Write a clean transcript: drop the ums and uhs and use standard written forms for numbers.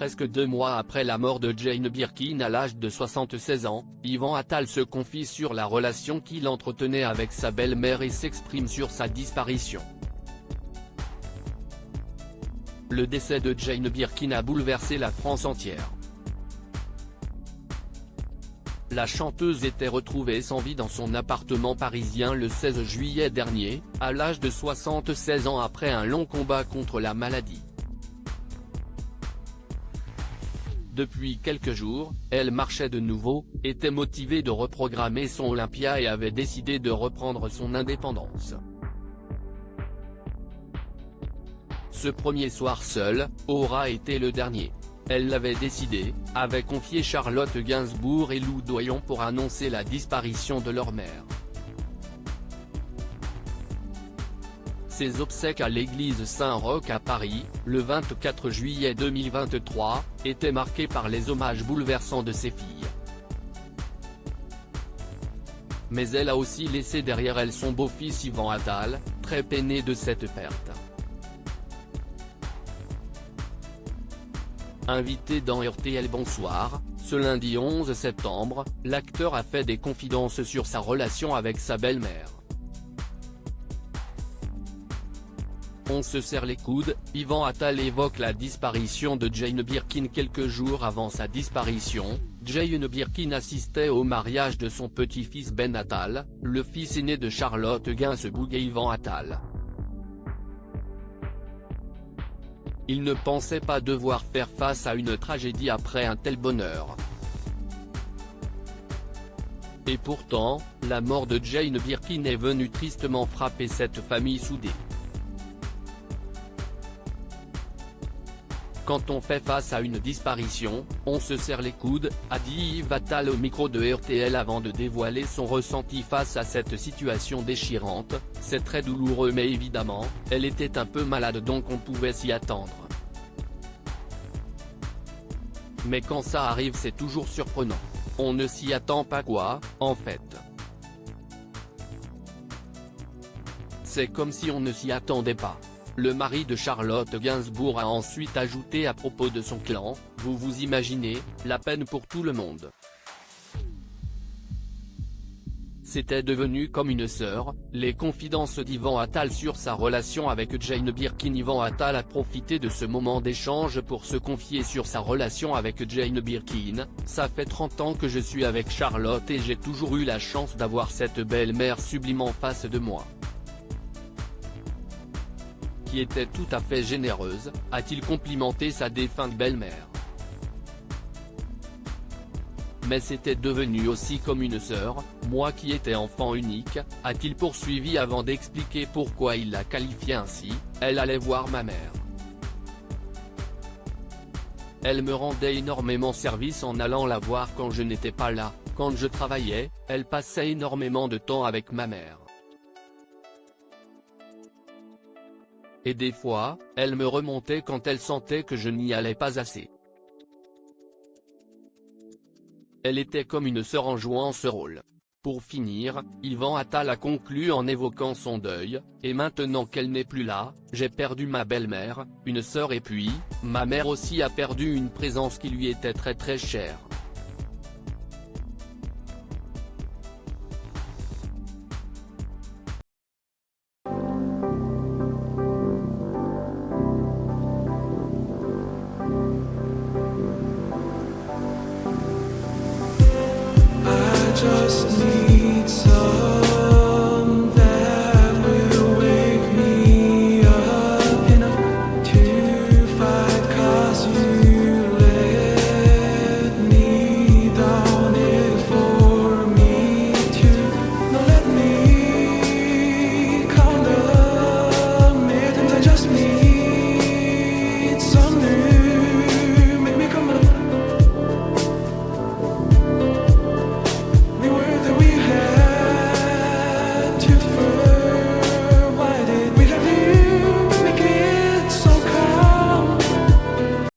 Presque 2 mois après la mort de Jane Birkin à l'âge de 76 ans, Yvan Attal se confie sur la relation qu'il entretenait avec sa belle-mère et s'exprime sur sa disparition. Le décès de Jane Birkin a bouleversé la France entière. La chanteuse était retrouvée sans vie dans son appartement parisien le 16 juillet dernier, à l'âge de 76 ans après un long combat contre la maladie. Depuis quelques jours, elle marchait de nouveau, était motivée de reprogrammer son Olympia et avait décidé de reprendre son indépendance. Ce premier soir seul, aura été le dernier. Elle l'avait décidé, avait confié Charlotte Gainsbourg et Lou Doyon pour annoncer la disparition de leur mère. Ses obsèques à l'église Saint-Roch à Paris, le 24 juillet 2023, étaient marquées par les hommages bouleversants de ses filles. Mais elle a aussi laissé derrière elle son beau-fils Yvan Attal, très peiné de cette perte. Invité dans RTL Bonsoir, ce lundi 11 septembre, l'acteur a fait des confidences sur sa relation avec sa belle-mère. On se serre les coudes, Yvan Attal évoque la disparition de Jane Birkin quelques jours avant sa disparition. Jane Birkin assistait au mariage de son petit-fils Ben Attal, le fils aîné de Charlotte Gainsbourg et Yvan Attal. Il ne pensait pas devoir faire face à une tragédie après un tel bonheur. Et pourtant, la mort de Jane Birkin est venue tristement frapper cette famille soudée. Quand on fait face à une disparition, on se serre les coudes, a dit Yvan Attal au micro de RTL avant de dévoiler son ressenti face à cette situation déchirante. C'est très douloureux mais évidemment, elle était un peu malade donc on pouvait s'y attendre. Mais quand ça arrive c'est toujours surprenant. On ne s'y attend pas quoi, en fait. C'est comme si on ne s'y attendait pas. Le mari de Charlotte Gainsbourg a ensuite ajouté à propos de son clan, vous vous imaginez, la peine pour tout le monde. C'était devenu comme une sœur. Les confidences d'Yvan Attal sur sa relation avec Jane Birkin. Yvan Attal a profité de ce moment d'échange pour se confier sur sa relation avec Jane Birkin. Ça fait 30 ans que je suis avec Charlotte et j'ai toujours eu la chance d'avoir cette belle-mère sublime en face de moi. Qui était tout à fait généreuse, a-t-il complimenté sa défunte belle-mère. Mais c'était devenu aussi comme une sœur, moi qui étais enfant unique, a-t-il poursuivi avant d'expliquer pourquoi il la qualifiait ainsi. Elle allait voir ma mère. Elle me rendait énormément service en allant la voir quand je n'étais pas là, quand je travaillais, elle passait énormément de temps avec ma mère. Et des fois, elle me remontait quand elle sentait que je n'y allais pas assez. Elle était comme une sœur en jouant ce rôle. Pour finir, Yvan Attal a conclu en évoquant son deuil, et maintenant qu'elle n'est plus là, j'ai perdu ma belle-mère, une sœur et puis, ma mère aussi a perdu une présence qui lui était très chère.